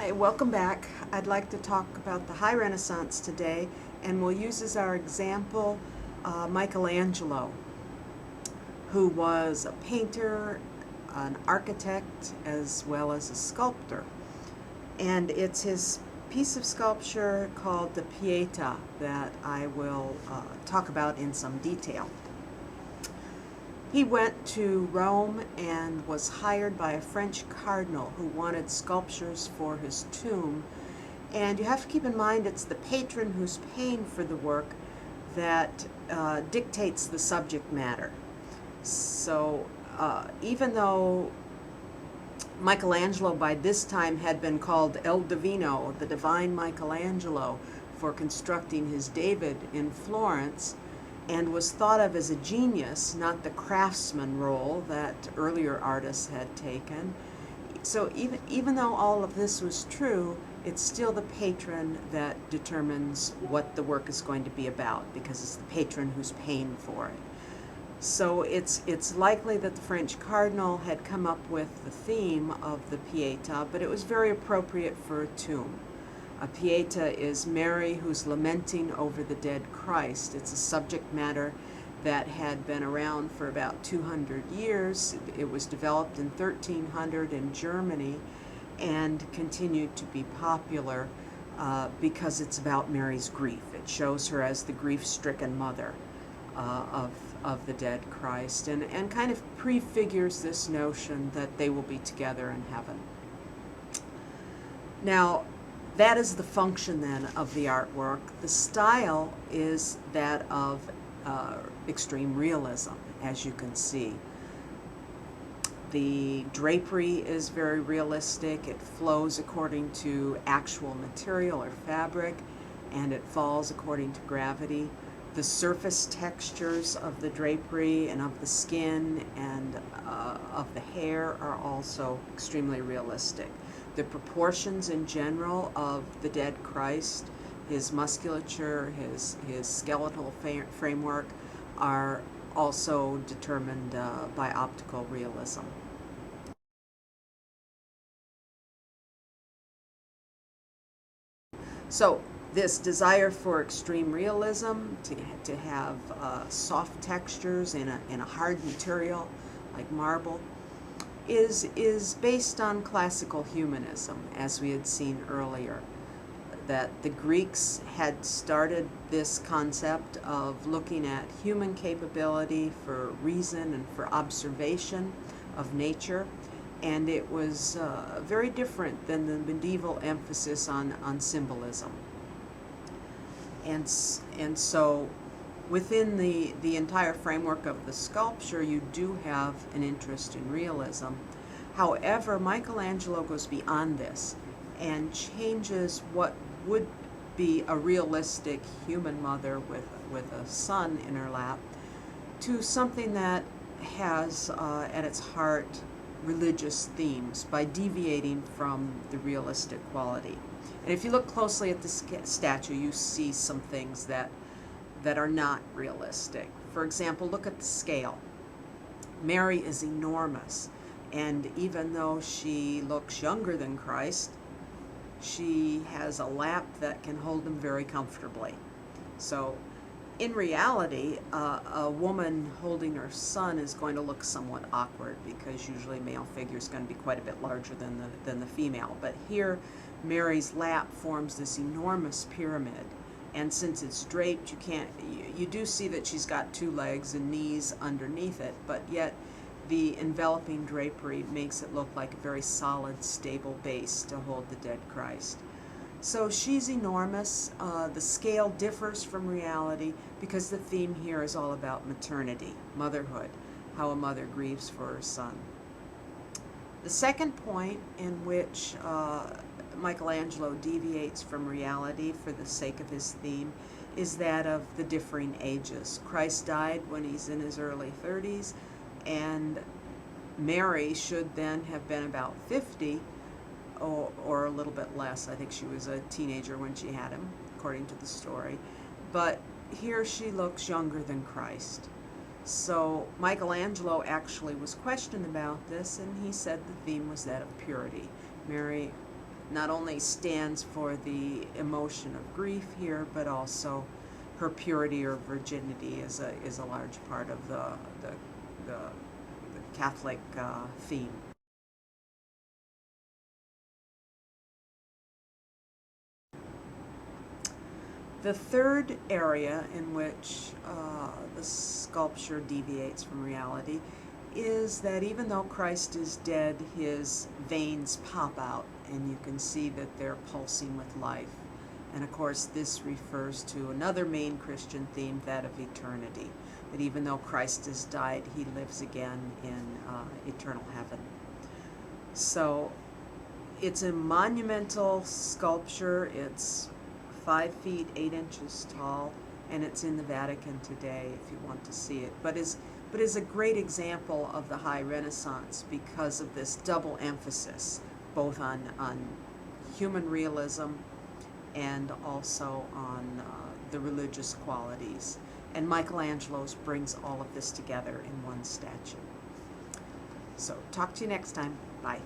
Hi, welcome back. I'd like to talk about the High Renaissance today, and we'll use as our example Michelangelo, who was a painter, an architect, as well as a sculptor. And it's his piece of sculpture called the Pieta that I will talk about in some detail. He went to Rome and was hired by a French cardinal who wanted sculptures for his tomb. And you have to keep in mind it's the patron who's paying for the work that dictates the subject matter. So even though Michelangelo by this time had been called El Divino, the divine Michelangelo, for constructing his David in Florence, and was thought of as a genius, not the craftsman role that earlier artists had taken. So even though all of this was true, it's still the patron that determines what the work is going to be about, because it's the patron who's paying for it. So it's likely that the French cardinal had come up with the theme of the Pieta, but it was very appropriate for a tomb. A Pieta is Mary who's lamenting over the dead Christ. It's a subject matter that had been around for about 200 years. It was developed in 1300 in Germany and continued to be popular because it's about Mary's grief. It shows her as the grief-stricken mother of the dead Christ, and kind of prefigures this notion that they will be together in heaven. Now, that is the function then of the artwork. The style is that of extreme realism, as you can see. The drapery is very realistic. It flows according to actual material or fabric, and it falls according to gravity. The surface textures of the drapery and of the skin and of the hair are also extremely realistic. The proportions in general of the dead Christ, his musculature, his skeletal framework, are also determined by optical realism. So this desire for extreme realism, to have soft textures in a hard material like marble, is based on classical humanism, as we had seen earlier. That the Greeks had started this concept of looking at human capability for reason and for observation of nature, and it was very different than the medieval emphasis on symbolism. And so within the entire framework of the sculpture, you do have an interest in realism. However, Michelangelo goes beyond this and changes what would be a realistic human mother with a son in her lap to something that has at its heart religious themes by deviating from the realistic quality. And if you look closely at the statue, you see some things that are not realistic. For example, look at the scale. Mary is enormous, and even though she looks younger than Christ, she has a lap that can hold him very comfortably. So in reality, a woman holding her son is going to look somewhat awkward, because usually male figure is going to be quite a bit larger than the female. But here, Mary's lap forms this enormous pyramid. And since it's draped, you do see that she's got two legs and knees underneath it, but yet the enveloping drapery makes it look like a very solid, stable base to hold the dead Christ. So she's enormous. The scale differs from reality because the theme here is all about maternity, motherhood, how a mother grieves for her son. The second point in which Michelangelo deviates from reality for the sake of his theme is that of the differing ages. Christ died when he's in his early 30s, and Mary should then have been about 50 or a little bit less. I think she was a teenager when she had him, according to the story. But here she looks younger than Christ. So Michelangelo actually was questioned about this, and he said the theme was that of purity. Mary not only stands for the emotion of grief here, but also her purity or virginity is a large part of the Catholic theme. The third area in which the sculpture deviates from reality is that even though Christ is dead, his veins pop out, and you can see that they're pulsing with life. And of course, this refers to another main Christian theme, that of eternity. That even though Christ has died, he lives again in eternal heaven. So it's a monumental sculpture. It's 5 feet 8 inches tall, and it's in the Vatican today if you want to see it. But is a great example of the High Renaissance because of this double emphasis, both on human realism and also on the religious qualities. And Michelangelo's brings all of this together in one statue. So talk to you next time. Bye.